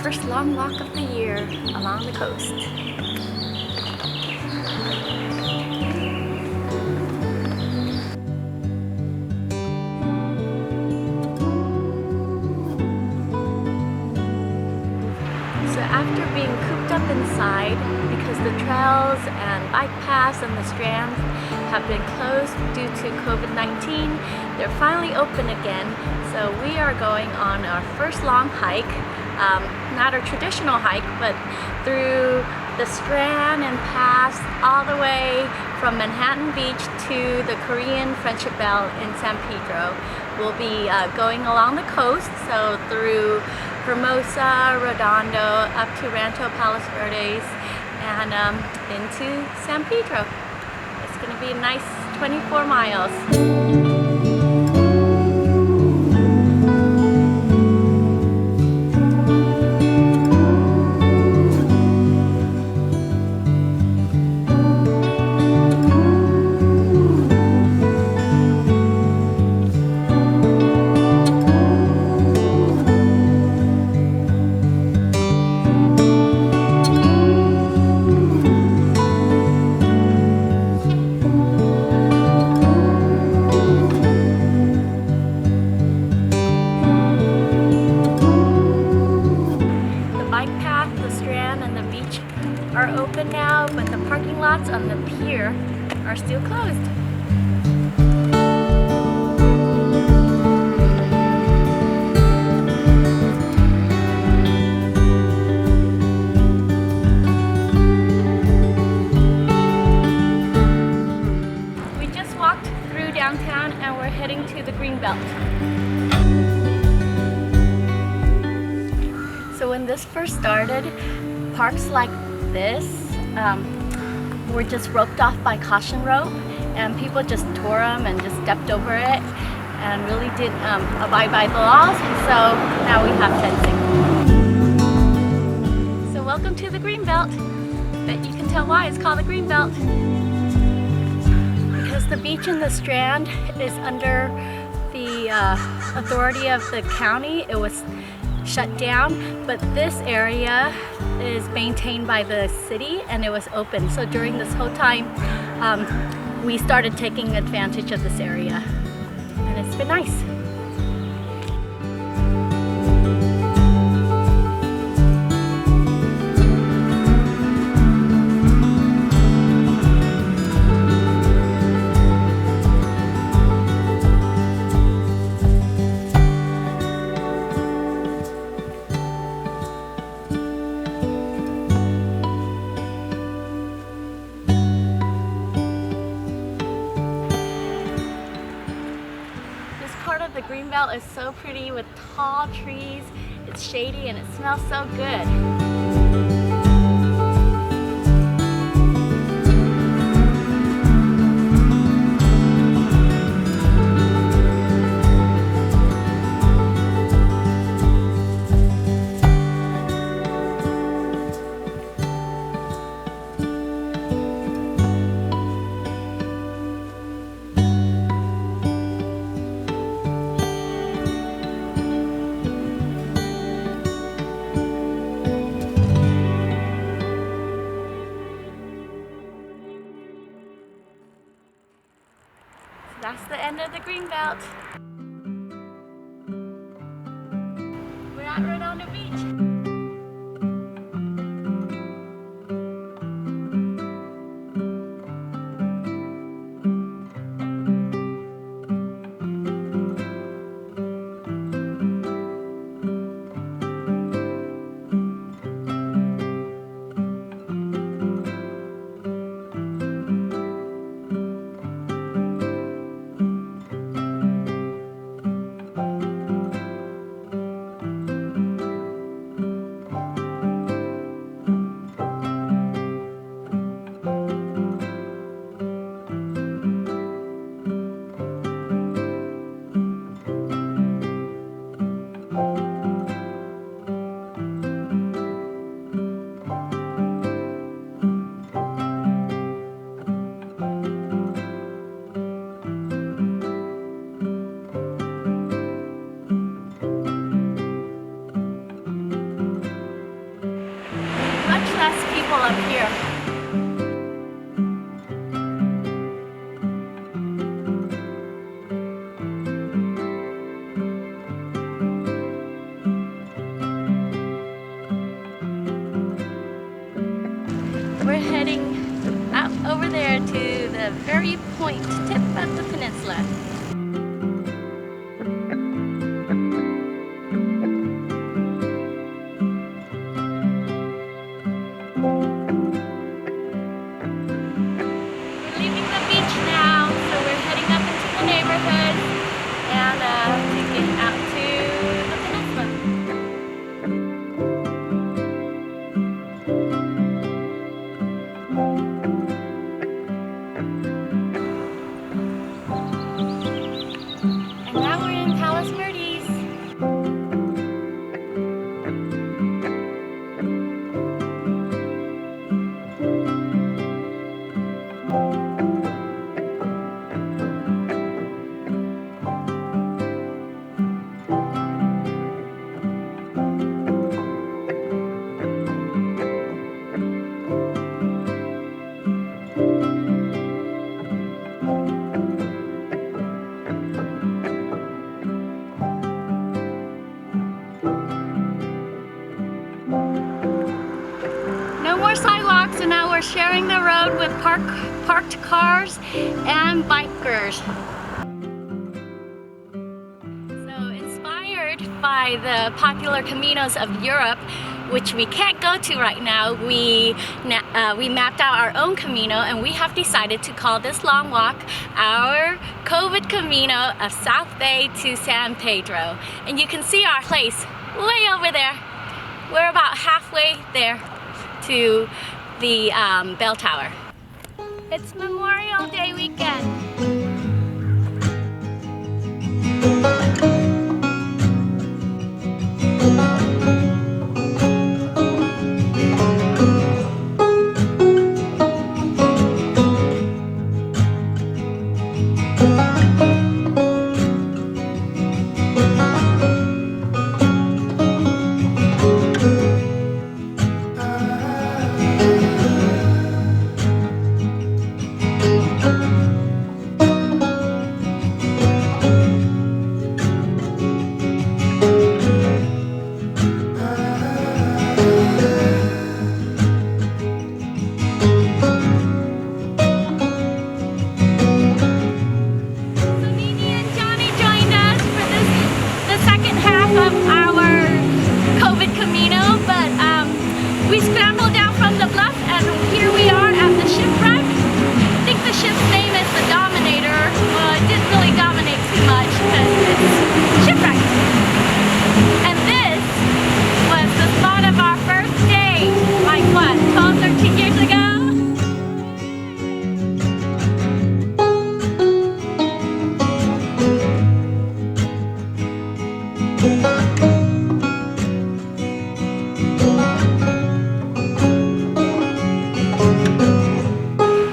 first long walk of the year along the coast. So after being cooped up inside, because the trails and bike paths and the strands have been closed due to COVID-19, they're finally open again. So we are going on our first long hike, not a traditional hike, but through the Strand and past all the way from Manhattan Beach to the Korean Friendship Belt in San Pedro. We'll be going along the coast, so through Hermosa, Redondo, up to Rancho Palos Verdes, and into San Pedro. It's going to be a nice 24 miles. Are open now, but the parking lots on the pier are still closed. We just walked through downtown and we're heading to the Greenbelt. So when this first started, parks like this were just roped off by caution rope, and people just tore them and just stepped over it and really didn't abide by the laws. So now we have fencing. So welcome to the Greenbelt. Bet you can tell why it's called the Greenbelt. Because the beach and the Strand is under the authority of the county. It was shut down, but this area is maintained by the city and it was open. So during this whole time, we started taking advantage of this area, and it's been nice. The Greenbelt is so pretty with tall trees. It's shady and it smells so good. That's the end of the Greenbelt. We're at Redondo Beach. the very point tip of the peninsula. We're leaving the beach now, so we're heading up into the neighborhood and to get out to the peninsula. And now we're in Palace Moody's. No more sidewalks, so now we're sharing the road with parked cars and bikers. So inspired by the popular caminos of Europe, which we can't go to right now, we mapped out our own camino, and we have decided to call this long walk our COVID Camino of South Bay to San Pedro. And you can see our place way over there. We're about halfway there to the bell tower. It's Memorial Day weekend. Of our COVID Camino, but we scrambled down from the bluff and here we are at the shipwreck. I think the ship's name is the Dominator. Well, it didn't really dominate too much because it's shipwrecked. And this was the spot of our first day, like what, 12, 13 years ago?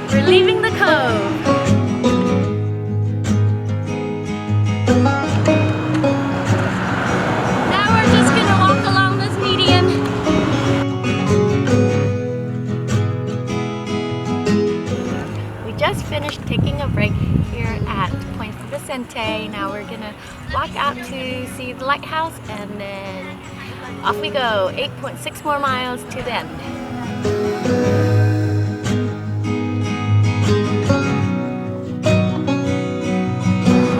We're leaving the cove. Now we're just gonna walk along this median. We just finished taking a break here at Point Vicente. Now we're gonna walk out to see the lighthouse and then off we go. 8.6 more miles to the end.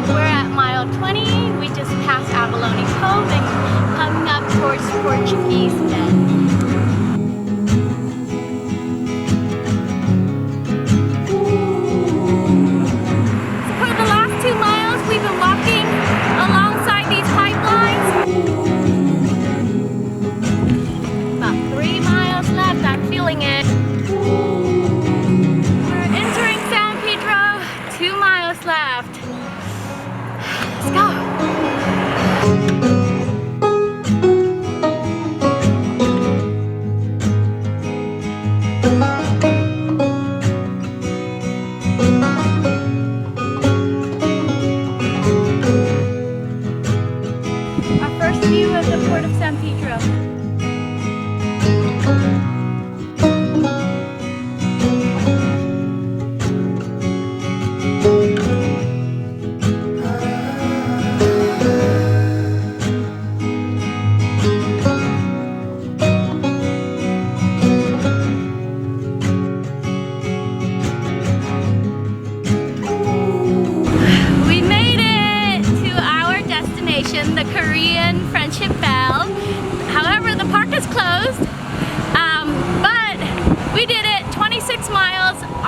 We're at mile 20. We just passed Abalone Cove and coming up towards Portuguese Bend. So for the last 2 miles, we've been walking alongside these pipelines. About 3 miles left. I'm feeling it.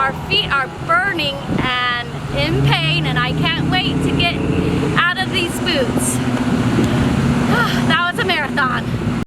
our feet are burning and in pain, and I can't wait to get out of these boots. That was a marathon.